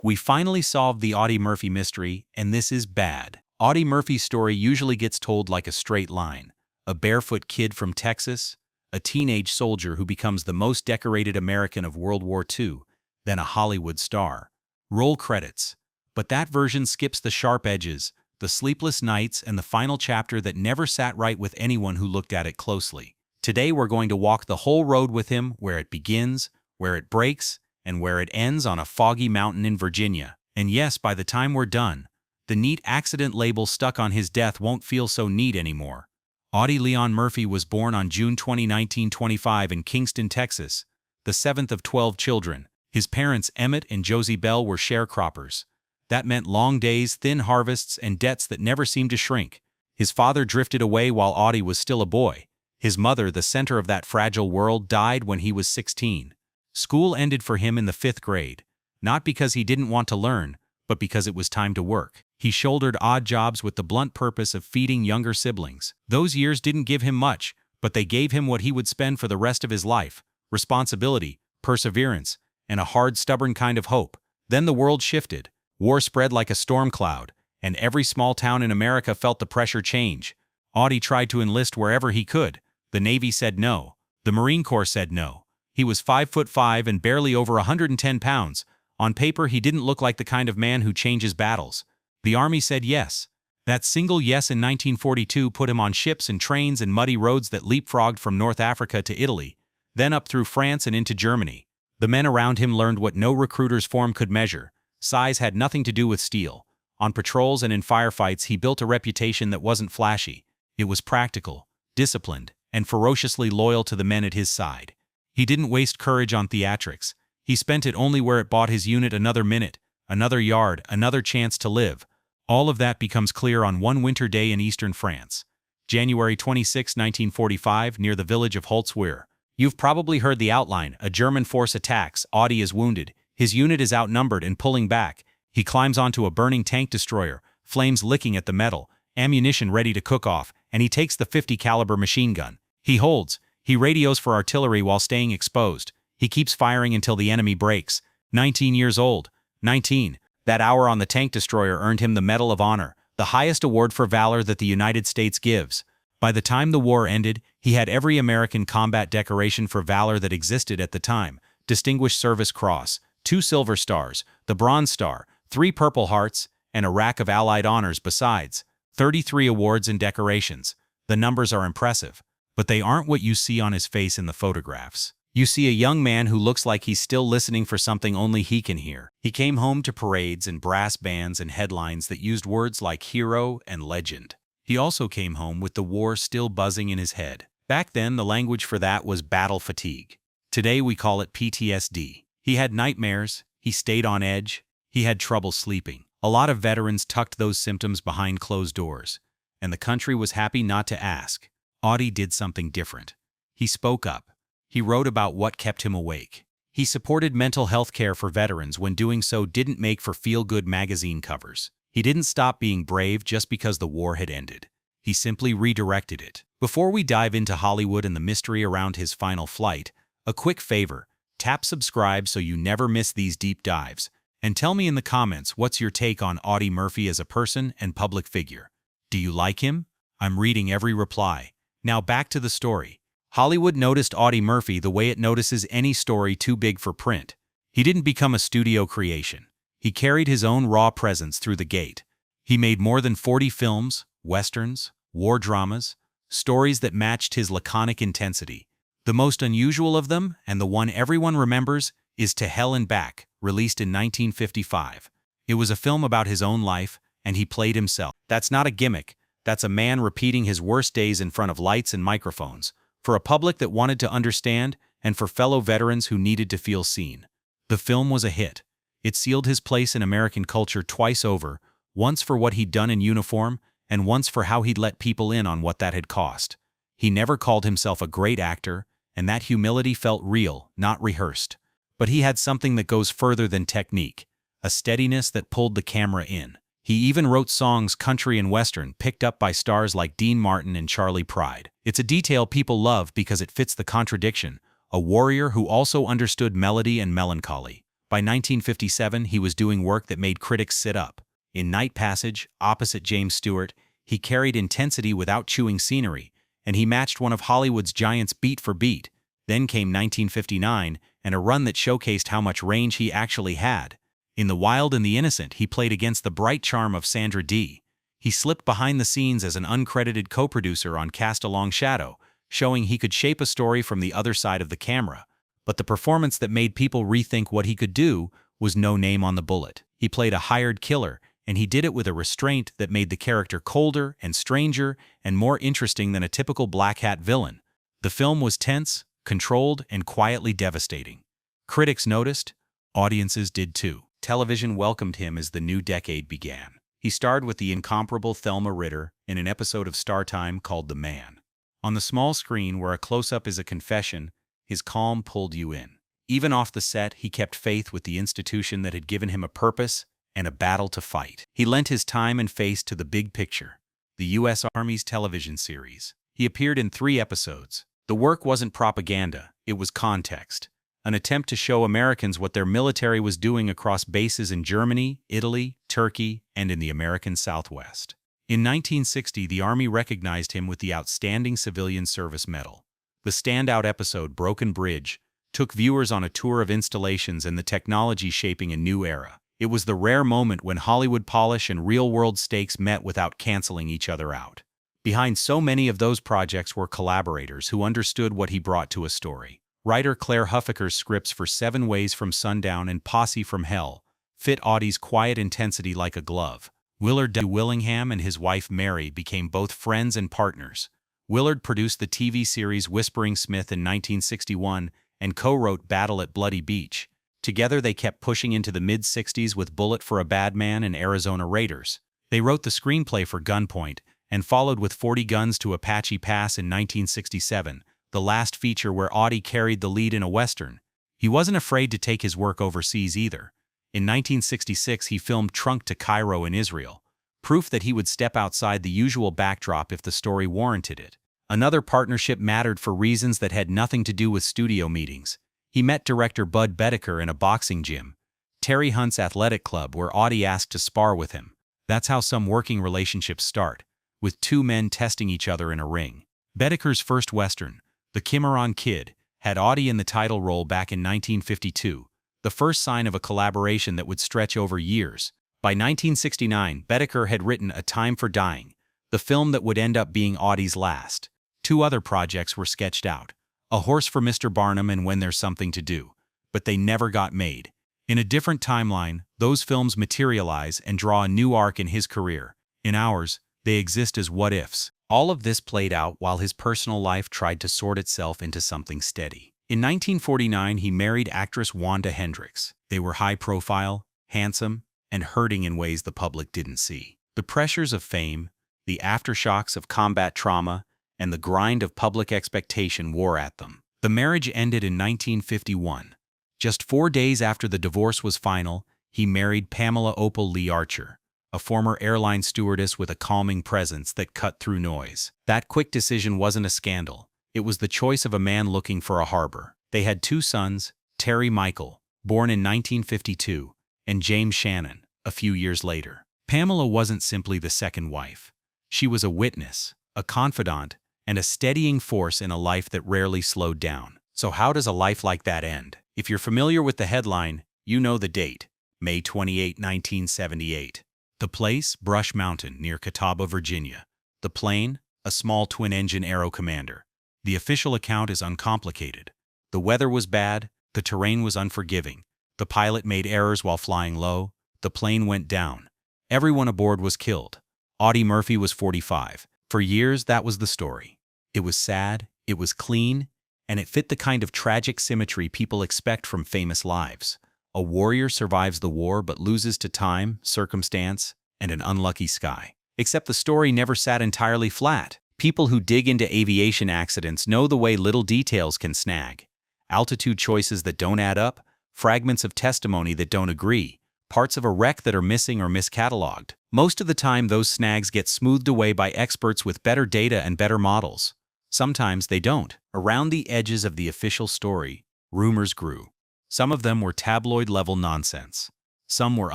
We finally solved the Audie Murphy mystery, and this is bad. Audie Murphy's story usually gets told like a straight line. A barefoot kid from Texas, a teenage soldier who becomes the most decorated American of World War II, then a Hollywood star. Roll credits. But that version skips the sharp edges, the sleepless nights, and the final chapter that never sat right with anyone who looked at it closely. Today we're going to walk the whole road with him, where it begins, where it breaks, and where it ends on a foggy mountain in Virginia. And yes, by the time we're done, the neat accident label stuck on his death won't feel so neat anymore. Audie Leon Murphy was born on June 20, 1925 in Kingston, Texas, the seventh of 12 children. His parents, Emmett and Josie Bell, were sharecroppers. That meant long days, thin harvests, and debts that never seemed to shrink. His father drifted away while Audie was still a boy. His mother, the center of that fragile world, died when he was 16. School ended for him in the 5th grade, not because he didn't want to learn, but because it was time to work. He shouldered odd jobs with the blunt purpose of feeding younger siblings. Those years didn't give him much, but they gave him what he would spend for the rest of his life: responsibility, perseverance, and a hard, stubborn kind of hope. Then the world shifted. War spread like a storm cloud, and every small town in America felt the pressure change. Audie tried to enlist wherever he could. The Navy said no. The Marine Corps said no. He was 5'5" and barely over 110 pounds. On paper, he didn't look like the kind of man who changes battles. The Army said yes. That single yes in 1942 put him on ships and trains and muddy roads that leapfrogged from North Africa to Italy, then up through France and into Germany. The men around him learned what no recruiter's form could measure. Size had nothing to do with steel. On patrols and in firefights, he built a reputation that wasn't flashy. It was practical, disciplined, and ferociously loyal to the men at his side. He didn't waste courage on theatrics. He spent it only where it bought his unit another minute, another yard, another chance to live. All of that becomes clear on one winter day in eastern France. January 26, 1945, near the village of Holtzwihr. You've probably heard the outline. A German force attacks. Audie is wounded. His unit is outnumbered and pulling back. He climbs onto a burning tank destroyer, flames licking at the metal, ammunition ready to cook off, and he takes the .50 caliber machine gun. He holds. He radios for artillery while staying exposed. He keeps firing until the enemy breaks. 19 years old. 19. That hour on the tank destroyer earned him the Medal of Honor, the highest award for valor that the United States gives. By the time the war ended, he had every American combat decoration for valor that existed at the time: Distinguished Service Cross, 2 Silver Stars, the Bronze Star, 3 Purple Hearts, and a rack of Allied honors besides. 33 awards and decorations. The numbers are impressive, but they aren't what you see on his face in the photographs. You see a young man who looks like he's still listening for something only he can hear. He came home to parades and brass bands and headlines that used words like hero and legend. He also came home with the war still buzzing in his head. Back then, the language for that was battle fatigue. Today, we call it PTSD. He had nightmares. He stayed on edge. He had trouble sleeping. A lot of veterans tucked those symptoms behind closed doors, and the country was happy not to ask. Audie did something different. He spoke up. He wrote about what kept him awake. He supported mental health care for veterans when doing so didn't make for feel-good magazine covers. He didn't stop being brave just because the war had ended. He simply redirected it. Before we dive into Hollywood and the mystery around his final flight, a quick favor: tap subscribe so you never miss these deep dives. And tell me in the comments what's your take on Audie Murphy as a person and public figure. Do you like him? I'm reading every reply. Now back to the story. Hollywood noticed Audie Murphy the way it notices any story too big for print. He didn't become a studio creation. He carried his own raw presence through the gate. He made more than 40 films, westerns, war dramas, stories that matched his laconic intensity. The most unusual of them, and the one everyone remembers, is To Hell and Back, released in 1955. It was a film about his own life, and he played himself. That's not a gimmick. That's a man repeating his worst days in front of lights and microphones, for a public that wanted to understand and for fellow veterans who needed to feel seen. The film was a hit. It sealed his place in American culture twice over, once for what he'd done in uniform, and once for how he'd let people in on what that had cost. He never called himself a great actor, and that humility felt real, not rehearsed. But he had something that goes further than technique, a steadiness that pulled the camera in. He even wrote songs, country and western, picked up by stars like Dean Martin and Charlie Pride. It's a detail people love because it fits the contradiction: a warrior who also understood melody and melancholy. By 1957, he was doing work that made critics sit up. In Night Passage, opposite James Stewart, he carried intensity without chewing scenery, and he matched one of Hollywood's giants beat for beat. Then came 1959, and a run that showcased how much range he actually had. In The Wild and the Innocent, he played against the bright charm of Sandra Dee. He slipped behind the scenes as an uncredited co-producer on Cast a Long Shadow, showing he could shape a story from the other side of the camera. But the performance that made people rethink what he could do was No Name on the Bullet. He played a hired killer, and he did it with a restraint that made the character colder and stranger and more interesting than a typical black hat villain. The film was tense, controlled, and quietly devastating. Critics noticed, audiences did too. Television welcomed him as the new decade began. He starred with the incomparable Thelma Ritter in an episode of Startime called The Man. On the small screen, where a close-up is a confession, his calm pulled you in. Even off the set, he kept faith with the institution that had given him a purpose and a battle to fight. He lent his time and face to the big picture, the U.S. Army's television series. He appeared in 3 episodes. The work wasn't propaganda, it was context. An attempt to show Americans what their military was doing across bases in Germany, Italy, Turkey, and in the American Southwest. In 1960, the Army recognized him with the Outstanding Civilian Service Medal. The standout episode, Broken Bridge, took viewers on a tour of installations and the technology shaping a new era. It was the rare moment when Hollywood polish and real-world stakes met without canceling each other out. Behind so many of those projects were collaborators who understood what he brought to a story. Writer Claire Huffaker's scripts for 7 Ways from Sundown and Posse from Hell fit Audie's quiet intensity like a glove. Willard W. Willingham and his wife Mary became both friends and partners. Willard produced the TV series Whispering Smith in 1961 and co-wrote Battle at Bloody Beach. Together they kept pushing into the mid-60s with Bullet for a Bad Man and Arizona Raiders. They wrote the screenplay for Gunpoint and followed with 40 Guns to Apache Pass in 1967, the last feature where Audie carried the lead in a Western. He wasn't afraid to take his work overseas either. In 1966, he filmed Trunk to Cairo in Israel, proof that he would step outside the usual backdrop if the story warranted it. Another partnership mattered for reasons that had nothing to do with studio meetings. He met director Bud Bedecker in a boxing gym, Terry Hunt's athletic club, where Audie asked to spar with him. That's how some working relationships start, with 2 men testing each other in a ring. Bedecker's first Western, The Cimarron Kid, had Audie in the title role back in 1952, the first sign of a collaboration that would stretch over years. By 1969, Bedecker had written A Time for Dying, the film that would end up being Audie's last. 2 other projects were sketched out, A Horse for Mr. Barnum and When There's Something to Do, but they never got made. In a different timeline, those films materialize and draw a new arc in his career. In ours, they exist as what-ifs. All of this played out while his personal life tried to sort itself into something steady. In 1949, he married actress Wanda Hendricks. They were high-profile, handsome, and hurting in ways the public didn't see. The pressures of fame, the aftershocks of combat trauma, and the grind of public expectation wore at them. The marriage ended in 1951. Just 4 days after the divorce was final, he married Pamela Opal Lee Archer, a former airline stewardess with a calming presence that cut through noise. That quick decision wasn't a scandal. It was the choice of a man looking for a harbor. They had 2 sons, Terry Michael, born in 1952, and James Shannon, a few years later. Pamela wasn't simply the second wife. She was a witness, a confidant, and a steadying force in a life that rarely slowed down. So how does a life like that end? If you're familiar with the headline, you know the date, May 28, 1978. The place, Brush Mountain near Catawba, Virginia. The plane, a small twin-engine Aero Commander. The official account is uncomplicated. The weather was bad, the terrain was unforgiving. The pilot made errors while flying low. The plane went down. Everyone aboard was killed. Audie Murphy was 45. For years, that was the story. It was sad, it was clean, and it fit the kind of tragic symmetry people expect from famous lives. A warrior survives the war but loses to time, circumstance, and an unlucky sky. Except the story never sat entirely flat. People who dig into aviation accidents know the way little details can snag. Altitude choices that don't add up, fragments of testimony that don't agree, parts of a wreck that are missing or miscatalogued. Most of the time, those snags get smoothed away by experts with better data and better models. Sometimes they don't. Around the edges of the official story, rumors grew. Some of them were tabloid-level nonsense. Some were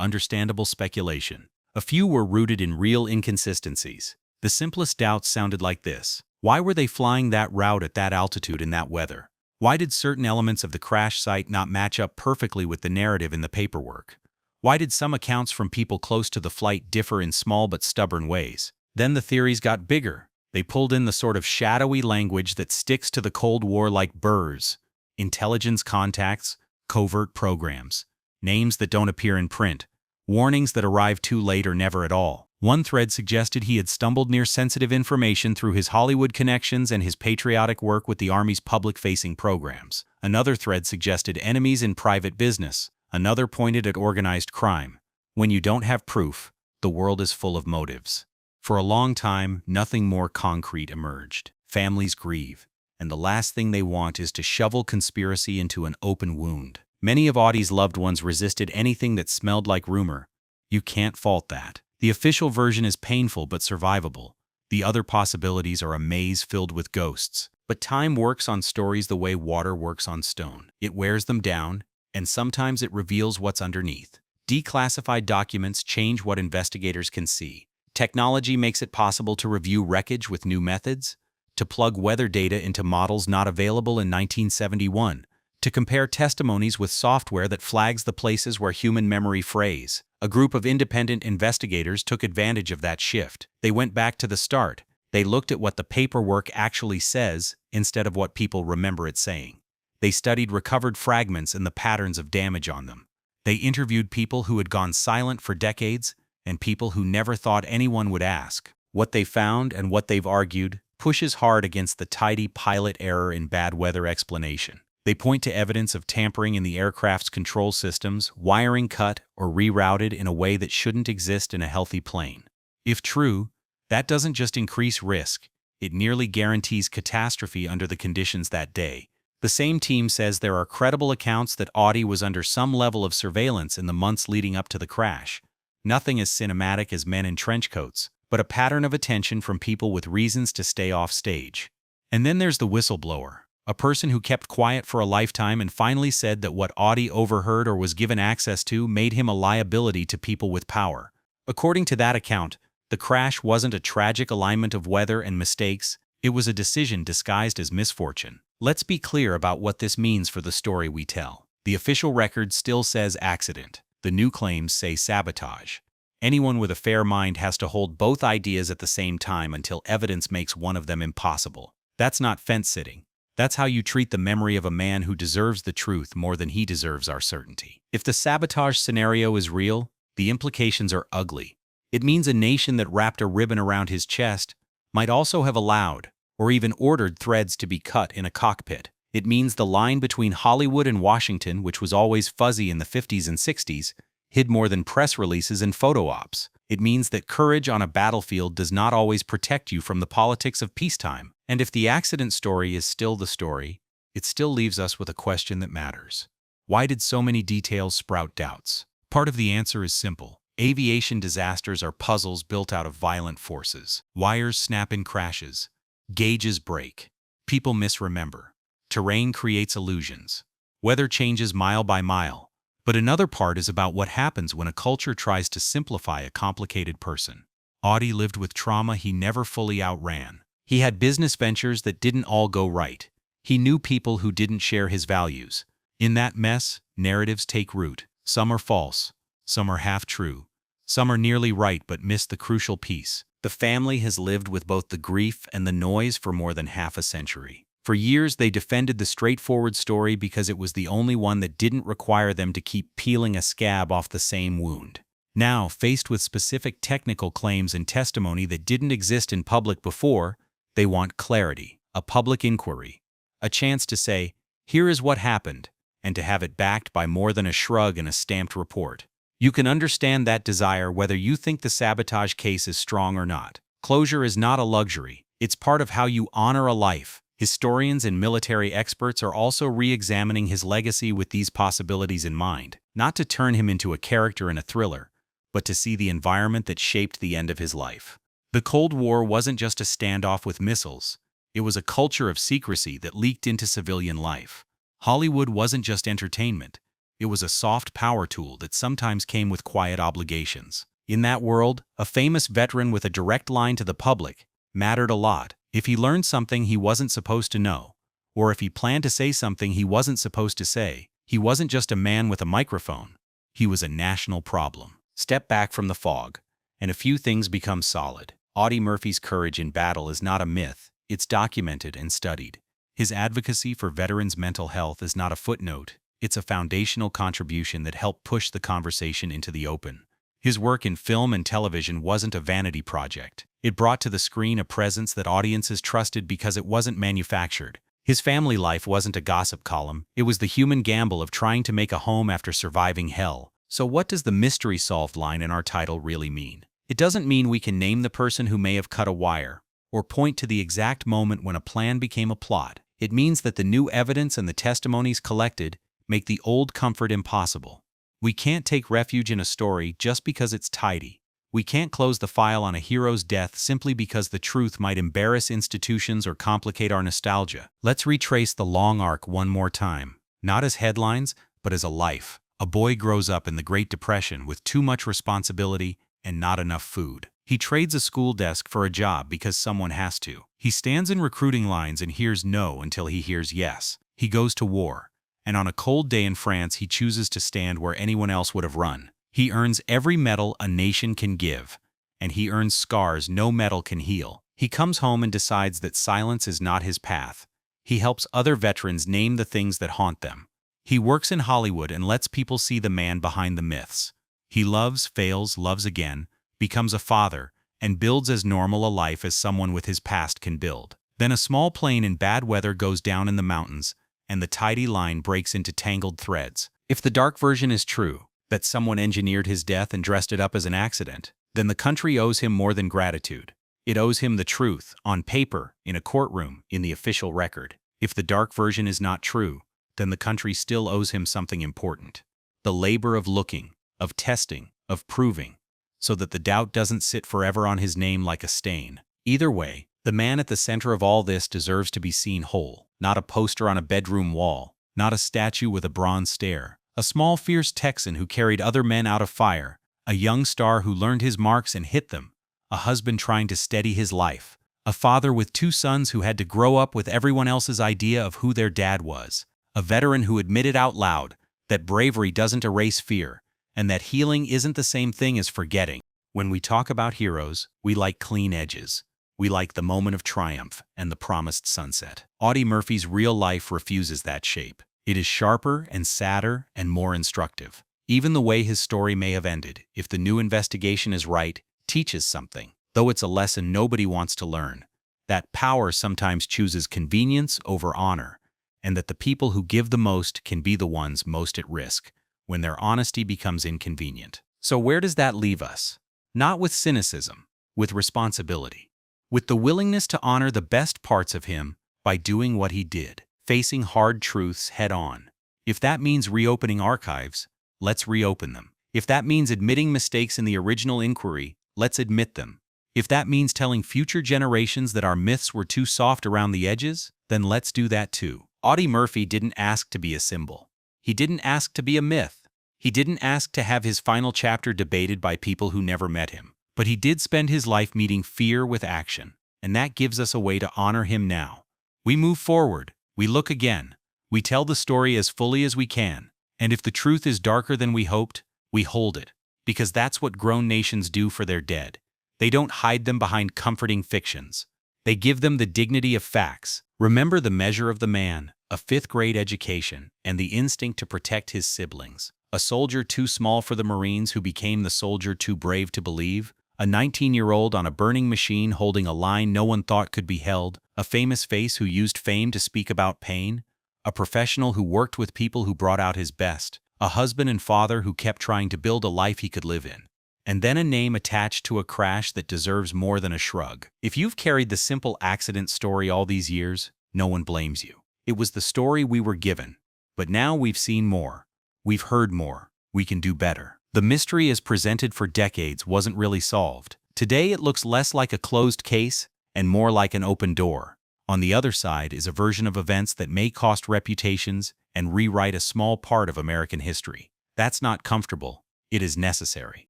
understandable speculation. A few were rooted in real inconsistencies. The simplest doubts sounded like this. Why were they flying that route at that altitude in that weather? Why did certain elements of the crash site not match up perfectly with the narrative in the paperwork? Why did some accounts from people close to the flight differ in small but stubborn ways? Then the theories got bigger. They pulled in the sort of shadowy language that sticks to the Cold War like burrs. Intelligence contacts, covert programs, names that don't appear in print, warnings that arrive too late or never at all. One thread suggested he had stumbled near sensitive information through his Hollywood connections and his patriotic work with the Army's public-facing programs. Another thread suggested enemies in private business. Another pointed at organized crime. When you don't have proof, the world is full of motives. For a long time, nothing more concrete emerged. Families grieve, and the last thing they want is to shovel conspiracy into an open wound. Many of Audie's loved ones resisted anything that smelled like rumor. You can't fault that. The official version is painful but survivable. The other possibilities are a maze filled with ghosts. But time works on stories the way water works on stone. It wears them down, and sometimes it reveals what's underneath. Declassified documents change what investigators can see. Technology makes it possible to review wreckage with new methods, to plug weather data into models not available in 1971, to compare testimonies with software that flags the places where human memory frays. A group of independent investigators took advantage of that shift. They went back to the start. They looked at what the paperwork actually says instead of what people remember it saying. They studied recovered fragments and the patterns of damage on them. They interviewed people who had gone silent for decades and people who never thought anyone would ask. What they found and what they've argued pushes hard against the tidy pilot error in bad weather explanation. They point to evidence of tampering in the aircraft's control systems, wiring cut or rerouted in a way that shouldn't exist in a healthy plane. If true, that doesn't just increase risk, it nearly guarantees catastrophe under the conditions that day. The same team says there are credible accounts that Audie was under some level of surveillance in the months leading up to the crash. Nothing as cinematic as men in trench coats, but a pattern of attention from people with reasons to stay off stage. And then there's the whistleblower. A person who kept quiet for a lifetime and finally said that what Audie overheard or was given access to made him a liability to people with power. According to that account, the crash wasn't a tragic alignment of weather and mistakes, it was a decision disguised as misfortune. Let's be clear about what this means for the story we tell. The official record still says accident. The new claims say sabotage. Anyone with a fair mind has to hold both ideas at the same time until evidence makes one of them impossible. That's not fence-sitting. That's how you treat the memory of a man who deserves the truth more than he deserves our certainty. If the sabotage scenario is real, the implications are ugly. It means a nation that wrapped a ribbon around his chest might also have allowed or even ordered threads to be cut in a cockpit. It means the line between Hollywood and Washington, which was always fuzzy in the 50s and 60s, hid more than press releases and photo ops. It means that courage on a battlefield does not always protect you from the politics of peacetime. And if the accident story is still the story, it still leaves us with a question that matters. Why did so many details sprout doubts? Part of the answer is simple. Aviation disasters are puzzles built out of violent forces. Wires snap in crashes. Gauges break. People misremember. Terrain creates illusions. Weather changes mile by mile. But another part is about what happens when a culture tries to simplify a complicated person. Audie lived with trauma he never fully outran. He had business ventures that didn't all go right. He knew people who didn't share his values. In that mess, narratives take root. Some are false. Some are half true. Some are nearly right but miss the crucial piece. The family has lived with both the grief and the noise for more than half a century. For years, they defended the straightforward story because it was the only one that didn't require them to keep peeling a scab off the same wound. Now, faced with specific technical claims and testimony that didn't exist in public before, they want clarity, a public inquiry, a chance to say, here is what happened, and to have it backed by more than a shrug and a stamped report. You can understand that desire whether you think the sabotage case is strong or not. Closure is not a luxury. It's part of how you honor a life. Historians and military experts are also re-examining his legacy with these possibilities in mind, not to turn him into a character in a thriller, but to see the environment that shaped the end of his life. The Cold War wasn't just a standoff with missiles. It was a culture of secrecy that leaked into civilian life. Hollywood wasn't just entertainment. It was a soft power tool that sometimes came with quiet obligations. In that world, a famous veteran with a direct line to the public mattered a lot. If he learned something he wasn't supposed to know, or if he planned to say something he wasn't supposed to say, he wasn't just a man with a microphone. He was a national problem. Step back from the fog, and a few things become solid. Audie Murphy's courage in battle is not a myth, it's documented and studied. His advocacy for veterans' mental health is not a footnote, it's a foundational contribution that helped push the conversation into the open. His work in film and television wasn't a vanity project. It brought to the screen a presence that audiences trusted because it wasn't manufactured. His family life wasn't a gossip column, it was the human gamble of trying to make a home after surviving hell. So what does the mystery solved line in our title really mean? It doesn't mean we can name the person who may have cut a wire, or point to the exact moment when a plan became a plot. It means that the new evidence and the testimonies collected make the old comfort impossible. We can't take refuge in a story just because it's tidy. We can't close the file on a hero's death simply because the truth might embarrass institutions or complicate our nostalgia. Let's retrace the long arc one more time, not as headlines, but as a life. A boy grows up in the Great Depression with too much responsibility and not enough food. He trades a school desk for a job because someone has to. He stands in recruiting lines and hears no until he hears yes. He goes to war, and on a cold day in France he chooses to stand where anyone else would have run. He earns every medal a nation can give, and he earns scars no medal can heal. He comes home and decides that silence is not his path. He helps other veterans name the things that haunt them. He works in Hollywood and lets people see the man behind the myths. He loves, fails, loves again, becomes a father, and builds as normal a life as someone with his past can build. Then a small plane in bad weather goes down in the mountains, and the tidy line breaks into tangled threads. If the dark version is true, that someone engineered his death and dressed it up as an accident, then the country owes him more than gratitude. It owes him the truth, on paper, in a courtroom, in the official record. If the dark version is not true, then the country still owes him something important. The labor of looking, of testing, of proving, so that the doubt doesn't sit forever on his name like a stain. Either way, the man at the center of all this deserves to be seen whole, not a poster on a bedroom wall, not a statue with a bronze stare. A small fierce Texan who carried other men out of fire, a young star who learned his marks and hit them, a husband trying to steady his life, a father with 2 sons who had to grow up with everyone else's idea of who their dad was, a veteran who admitted out loud that bravery doesn't erase fear, and that healing isn't the same thing as forgetting. When we talk about heroes, we like clean edges. We like the moment of triumph and the promised sunset. Audie Murphy's real life refuses that shape. It is sharper and sadder and more instructive. Even the way his story may have ended, if the new investigation is right, teaches something. Though it's a lesson nobody wants to learn, that power sometimes chooses convenience over honor, and that the people who give the most can be the ones most at risk when their honesty becomes inconvenient. So where does that leave us? Not with cynicism, with responsibility, with the willingness to honor the best parts of him by doing what he did, facing hard truths head on. If that means reopening archives, let's reopen them. If that means admitting mistakes in the original inquiry, let's admit them. If that means telling future generations that our myths were too soft around the edges, then let's do that too. Audie Murphy didn't ask to be a symbol. He didn't ask to be a myth. He didn't ask to have his final chapter debated by people who never met him. But he did spend his life meeting fear with action, and that gives us a way to honor him now. We move forward. We look again. We tell the story as fully as we can. And if the truth is darker than we hoped, we hold it. Because that's what grown nations do for their dead. They don't hide them behind comforting fictions. They give them the dignity of facts. Remember the measure of the man, a 5th-grade education, and the instinct to protect his siblings. A soldier too small for the Marines who became the soldier too brave to believe. A 19-year-old on a burning machine holding a line no one thought could be held. A famous face who used fame to speak about pain. A professional who worked with people who brought out his best. A husband and father who kept trying to build a life he could live in. And then a name attached to a crash that deserves more than a shrug. If you've carried the simple accident story all these years, no one blames you. It was the story we were given. But now we've seen more. We've heard more. We can do better. The mystery as presented for decades wasn't really solved. Today it looks less like a closed case and more like an open door. On the other side is a version of events that may cost reputations and rewrite a small part of American history. That's not comfortable. It is necessary.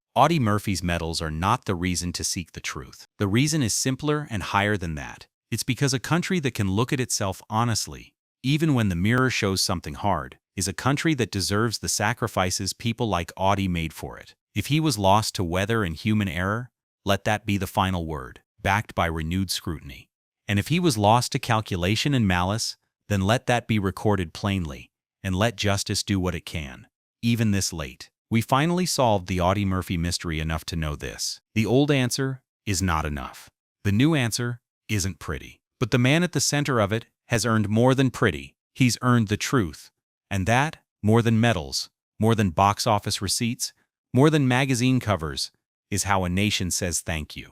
Audie Murphy's medals are not the reason to seek the truth. The reason is simpler and higher than that. It's because a country that can look at itself honestly, even when the mirror shows something hard, is a country that deserves the sacrifices people like Audie made for it. If he was lost to weather and human error, let that be the final word, backed by renewed scrutiny. And if he was lost to calculation and malice, then let that be recorded plainly, and let justice do what it can. Even this late, we finally solved the Audie Murphy mystery enough to know this. The old answer is not enough. The new answer isn't pretty. But the man at the center of it has earned more than pretty. He's earned the truth. And that, more than medals, more than box office receipts, more than magazine covers, is how a nation says thank you.